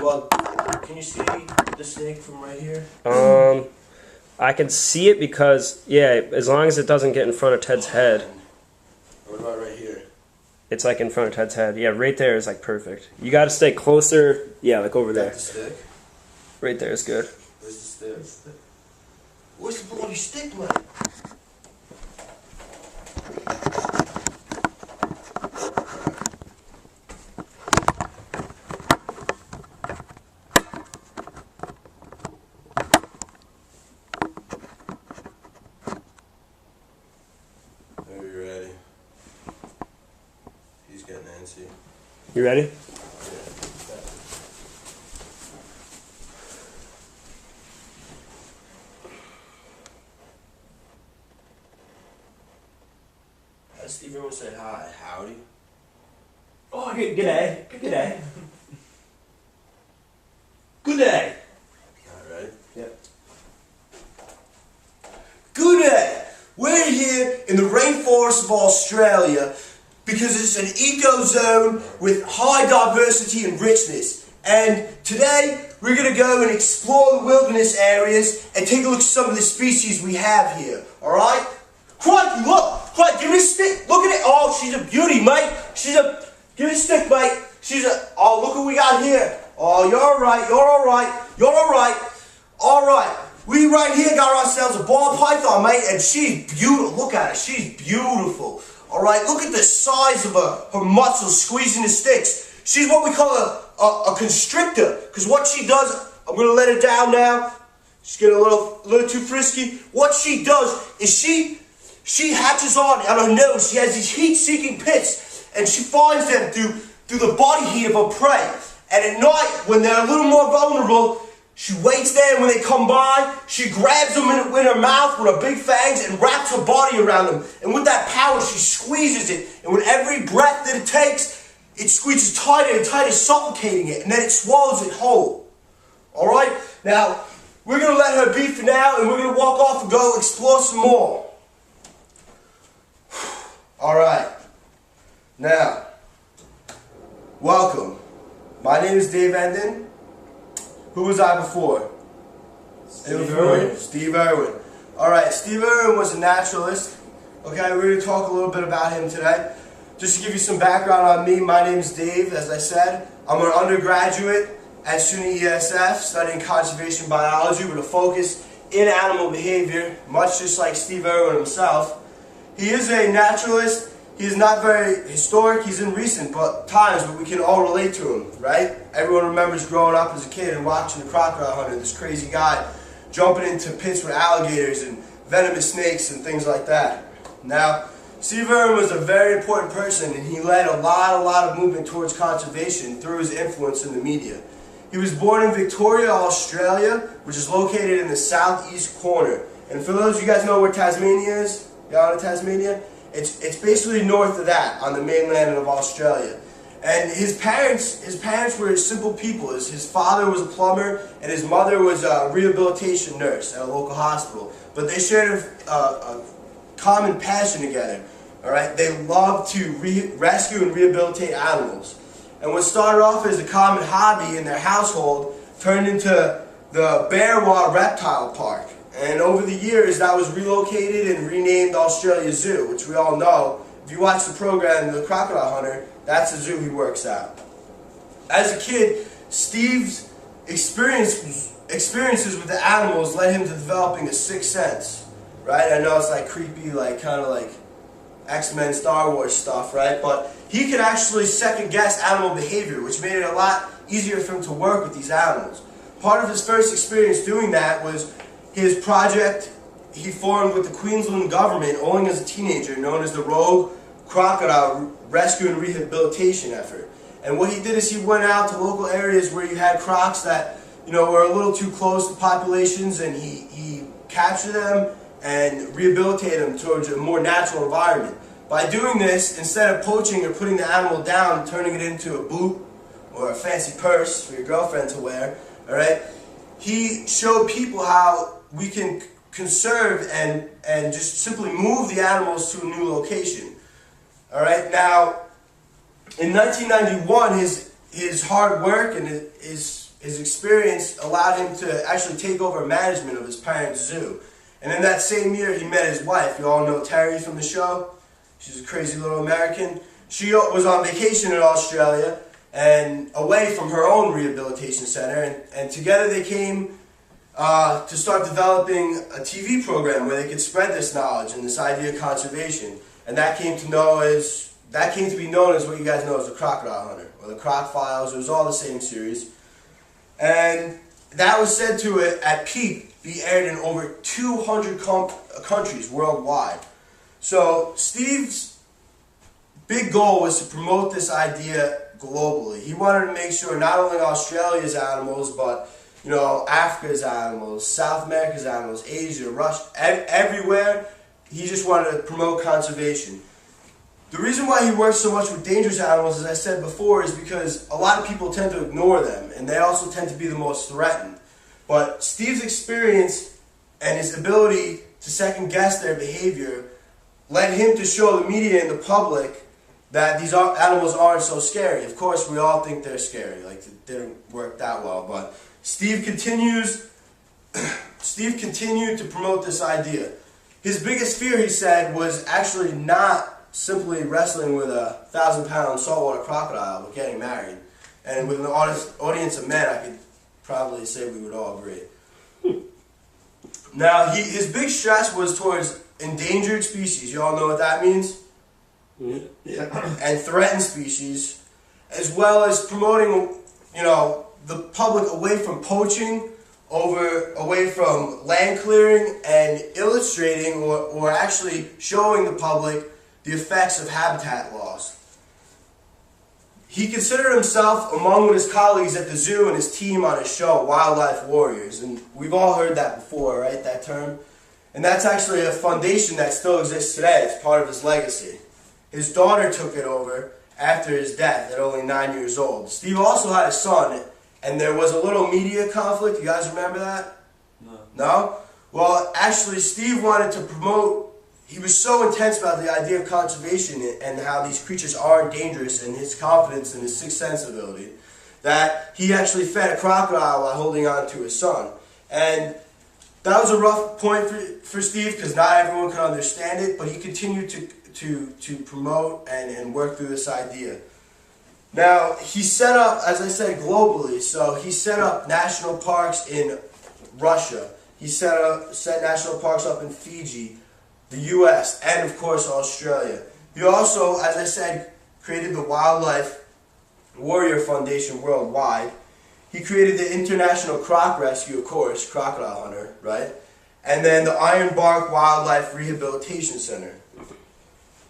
Well, can you see the snake from right here? I can see it because, yeah, as long as it doesn't get in front of Ted's head. What about right here? It's like in front of Ted's head. Yeah, right there is like perfect. You got to stay closer. Yeah, like over there. The stick? Right there is good. Where's the stick? Where's the bloody stick, man? Are you ready? He's getting antsy. You ready? Steve Irwin said hi. Howdy. Oh, good day. Good day. Good day. Alright. Yep. Good day. We're here in the rainforest of Australia because it's an eco-zone with high diversity and richness. And today we're going to go and explore the wilderness areas and take a look at some of the species we have here. Alright? Crikey, look! Crikey, give me a stick! Look at it! Oh, she's a beauty, mate! Give me a stick, mate! Oh, look what we got here! Oh, you're alright, you're alright, you're alright! Alright, we right here got ourselves a ball python, mate, and she's beautiful. Look at her, she's beautiful. Alright, look at the size of her muscles squeezing the sticks. She's what we call a constrictor, because what she does, I'm going to let her down now. She's getting a little too frisky. What she does is she hatches on her nose. She has these heat-seeking pits, and she finds them through the body heat of her prey. And at night, when they're a little more vulnerable, she waits there, and when they come by, she grabs them in her mouth with her big fangs and wraps her body around them. And with that power, she squeezes it. And with every breath that it takes, it squeezes tighter and tighter, suffocating it, and then it swallows it whole. Alright? Now, we're going to let her be for now, and we're going to walk off and go explore some more. Alright. Now, welcome. My name is Dave Endon. Who was I before? Steve Irwin. Steve Irwin. Alright, Steve Irwin was a naturalist. Okay, we're going to talk a little bit about him today. Just to give you some background on me, my name is Dave, as I said. I'm an undergraduate at SUNY ESF studying conservation biology with a focus in animal behavior, much just like Steve Irwin himself. He is a naturalist. He is not very historic. He's in recent times, but we can all relate to him, right? Everyone remembers growing up as a kid and watching the crocodile hunter, this crazy guy jumping into pits with alligators and venomous snakes and things like that. Now, Steve Irwin was a very important person, and he led a lot of movement towards conservation through his influence in the media. He was born in Victoria, Australia, which is located in the southeast corner. And for those of you guys know where Tasmania is, y'all know Tasmania? It's basically north of that, on the mainland of Australia. And his parents were simple people. His father was a plumber, and his mother was a rehabilitation nurse at a local hospital. But they shared a common passion together. All right, they loved to rescue and rehabilitate animals. And what started off as a common hobby in their household turned into the Bearwa Reptile Park. And over the years, that was relocated and renamed Australia Zoo, which we all know. If you watch the program, The Crocodile Hunter, that's the zoo he works at. As a kid, Steve's experiences with the animals led him to developing a sixth sense, right? I know it's like creepy, like kind of like X-Men, Star Wars stuff, right? But he could actually second-guess animal behavior, which made it a lot easier for him to work with these animals. Part of his first experience doing that was his project he formed with the Queensland government owning as a teenager, known as the Rogue Crocodile Rescue and Rehabilitation Effort. And what he did is he went out to local areas where you had crocs that, you know, were a little too close to populations, and he captured them and rehabilitated them towards a more natural environment. By doing this, instead of poaching or putting the animal down and turning it into a boot or a fancy purse for your girlfriend to wear, all right, he showed people how we can conserve and just simply move the animals to a new location. All right. Now, in 1991, his hard work and his his experience allowed him to actually take over management of his parents' zoo. And in that same year, he met his wife. You all know Terry from the show. She's a crazy little American. She was on vacation in Australia and away from her own rehabilitation center. And together they came to start developing a TV program where they could spread this knowledge and this idea of conservation. And that came to be known as what you guys know as the Crocodile Hunter, or the Croc Files. It was all the same series. And that was said to, at peak, be aired in over 200 countries worldwide. So Steve's big goal was to promote this idea globally. He wanted to make sure not only Australia's animals, but Africa's animals, South America's animals, Asia, Russia, everywhere. He just wanted to promote conservation. The reason why he works so much with dangerous animals, as I said before, is because a lot of people tend to ignore them, and they also tend to be the most threatened. But Steve's experience and his ability to second guess their behavior led him to show the media and the public that these animals aren't so scary. Of course, we all think they're scary, like it didn't work that well, but Steve continued to promote this idea. His biggest fear, he said, was actually not simply wrestling with a 1,000-pound saltwater crocodile, but getting married. And with an audience of men, I could probably say we would all agree. Now, his big stress was towards endangered species. You all know what that means? Yeah. And threatened species, as well as promoting, the public away from poaching, away from land clearing, and illustrating or actually showing the public the effects of habitat loss. He considered himself among his colleagues at the zoo and his team on his show, Wildlife Warriors. And we've all heard that before, right, that term? And that's actually a foundation that still exists today. It's part of his legacy. His daughter took it over after his death at only 9 years old. Steve also had a son, and there was a little media conflict. You guys remember that? No. No? Well, actually, Steve wanted to promote. He was so intense about the idea of conservation and how these creatures aren't dangerous, and his confidence and his sixth sense ability, that he actually fed a crocodile while holding on to his son. And that was a rough point for Steve, because not everyone could understand it, but he continued to promote and work through this idea. Now, he set up, as I said, globally. So he set up national parks in Russia. He set national parks up in Fiji, the U.S., and of course Australia. He also, as I said, created the Wildlife Warrior Foundation worldwide. He created the International Croc Rescue, of course, Crocodile Hunter, right? And then the Ironbark Wildlife Rehabilitation Center.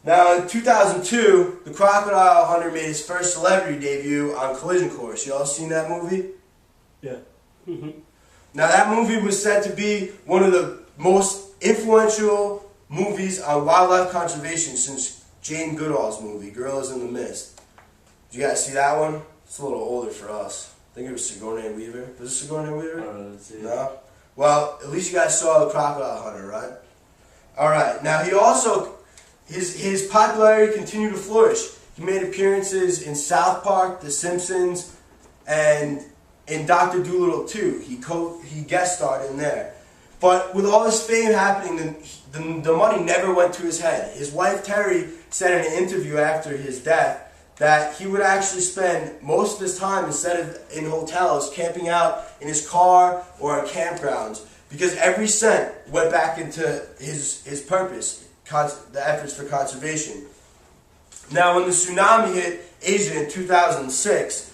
Now, in 2002, the Crocodile Hunter made his first celebrity debut on Collision Course. You all seen that movie? Yeah. Now, that movie was said to be one of the most influential movies on wildlife conservation since Jane Goodall's movie, Gorillas in the Mist. Did you guys see that one? It's a little older for us. I think it was Sigourney Weaver. Was it Sigourney Weaver? I don't know, let's see. No? Well, at least you guys saw the Crocodile Hunter, right? Alright, now he also, his popularity continued to flourish. He made appearances in South Park, The Simpsons, and in Dr. Dolittle 2. He guest starred in there. But with all this fame happening, the money never went to his head. His wife Terry said in an interview after his death that he would actually spend most of his time, instead of in hotels, camping out in his car or on campgrounds, because every cent went back into his purpose, the efforts for conservation. Now, when the tsunami hit Asia in 2006,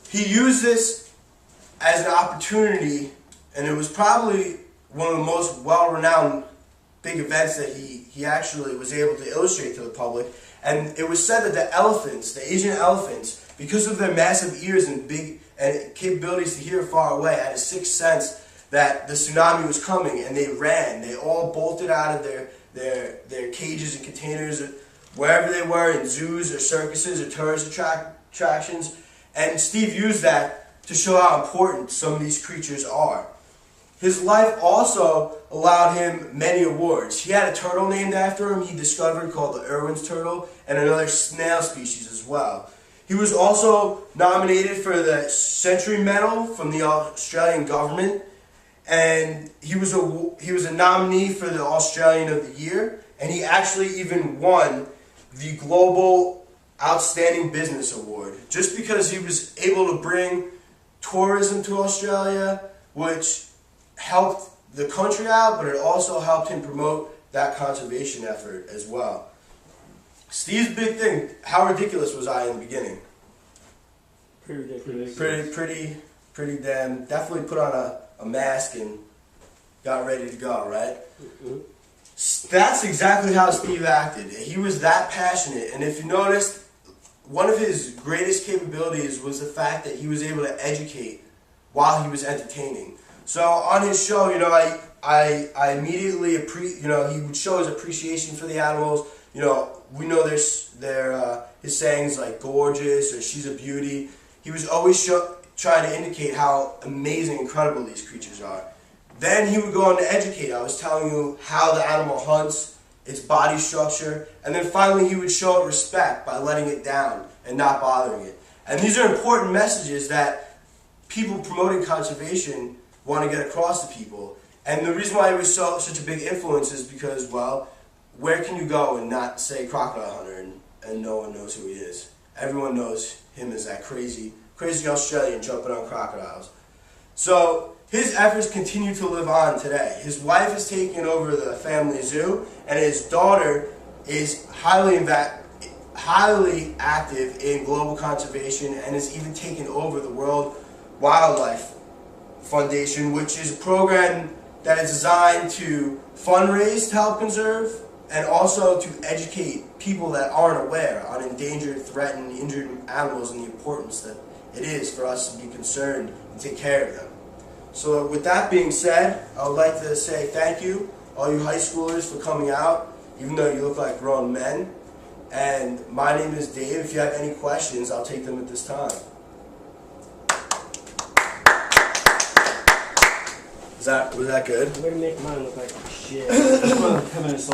he used this as an opportunity, and it was probably one of the most well-renowned big events that he actually was able to illustrate to the public. And it was said that the elephants, the Asian elephants, because of their massive ears and capabilities to hear far away, had a sixth sense that the tsunami was coming, and they ran. They all bolted out of their cages and containers, wherever they were, in zoos or circuses or tourist attractions. And Steve used that to show how important some of these creatures are. His life also allowed him many awards. He had a turtle named after him he discovered called the Irwin's turtle, and another snail species as well. He was also nominated for the Century Medal from the Australian government, and he was a nominee for the Australian of the Year, and he actually even won the Global Outstanding Business Award just because he was able to bring tourism to Australia, which helped the country out, but it also helped him promote that conservation effort as well. Steve's big thing, how ridiculous was I in the beginning? Pretty ridiculous. Pretty damn, definitely put on a mask and got ready to go, right? Mm-hmm. That's exactly how Steve acted. He was that passionate, and if you noticed, one of his greatest capabilities was the fact that he was able to educate while he was entertaining. So on his show, you know, I immediately he would show his appreciation for the animals. You know, we know his sayings like "gorgeous" or "she's a beauty." He was always trying to indicate how amazing, incredible these creatures are. Then he would go on to educate. I was telling you how the animal hunts, its body structure, and then finally he would show it respect by letting it down and not bothering it. And these are important messages that people promoting conservation want to get across to people. And the reason why he was such a big influence is because, well, where can you go and not say crocodile hunter and no one knows who he is? Everyone knows him as that crazy Australian jumping on crocodiles. So his efforts continue to live on today. His wife has taken over the family zoo, and his daughter is highly active in global conservation and has even taken over the World Wildlife Foundation, which is a program that is designed to fundraise to help conserve and also to educate people that aren't aware on endangered, threatened, injured animals and the importance that it is for us to be concerned and take care of them. So with that being said, I would like to say thank you, all you high schoolers, for coming out, even though you look like grown men. And my name is Dave. If you have any questions, I'll take them at this time. Was that good? Way to make mine look like shit.